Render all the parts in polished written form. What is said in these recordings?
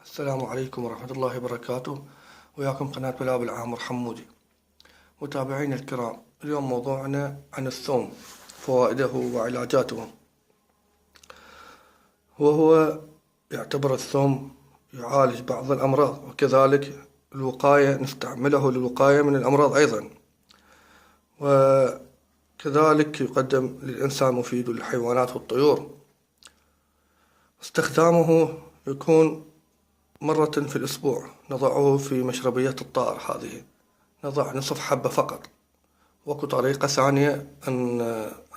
السلام عليكم ورحمة الله وبركاته. وياكم قناة بلابل عامر حمودي. متابعينا الكرام، اليوم موضوعنا عن الثوم، فوائده وعلاجاته. وهو يعتبر الثوم يعالج بعض الأمراض، وكذلك الوقاية، نستعمله للوقاية من الأمراض أيضا، وكذلك يقدم للإنسان مفيد للحيوانات والطيور. استخدامه يكون مرة في الأسبوع، نضعه في مشربية الطائر. هذه نضع نصف حبة فقط. وأكو طريقة ثانية أن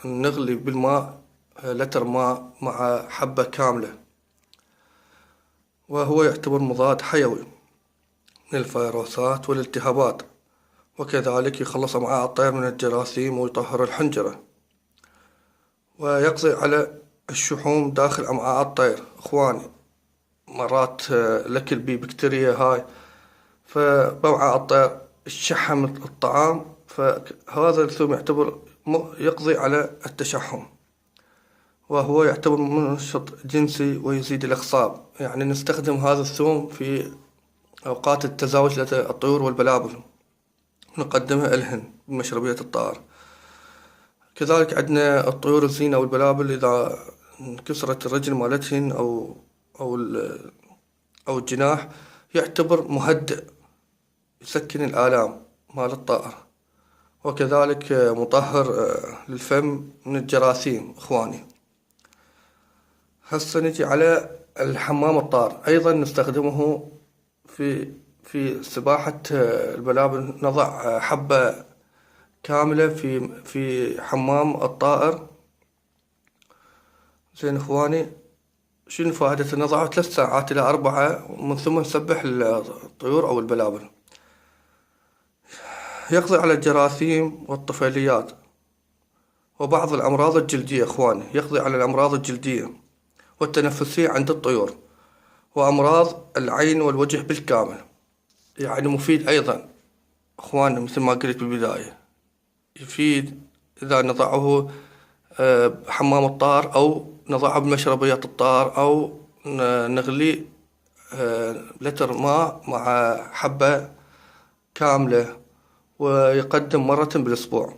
نغلي بالماء لتر ماء مع حبة كاملة، وهو يعتبر مضاد حيوي من الفيروسات والالتهابات، وكذلك يخلص أمعاء الطير من الجراثيم ويطهر الحنجرة، ويقضي على الشحوم داخل أمعاء الطير. إخواني، مرات الأكل ببكتيريا هاي، فبوعاء الطير الشحم الطعام، فهذا الثوم يعتبر يقضي على التشحم، وهو يعتبر منشط جنسي ويزيد الإخصاب. يعني نستخدم هذا الثوم في أوقات التزاوج لدى الطيور والبلابل، نقدمها إلهن بمشربية الطائر. كذلك عندنا الطيور الزينة والبلابل، إذا انكسرت الرجل مالتهن أو الجناح، يعتبر مهدئ، يسكن الآلام مال الطائر، وكذلك مطهر للفم من الجراثيم. إخواني، هسه نجي على الحمام الطائر. أيضا نستخدمه في سباحة البلابل. نضع حبة كاملة في حمام الطائر. زين إخواني، شنو فائدته؟ نضعه 3 ساعات إلى 4، ومن ثم نسبح الطيور أو البلابل. يقضي على الجراثيم والطفيليات وبعض الأمراض الجلدية. إخواني، يقضي على الأمراض الجلدية والتنفسية عند الطيور، وأمراض العين والوجه بالكامل. يعني مفيد أيضا إخواني، مثل ما قلت بالبداية، يفيد إذا نضعه بحمام الطائر، أو نضعه بمشربية الطائر، أو نغلي لتر ماء مع حبة كاملة، ويقدم مرة بالأسبوع.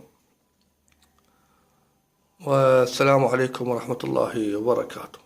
والسلام عليكم ورحمة الله وبركاته.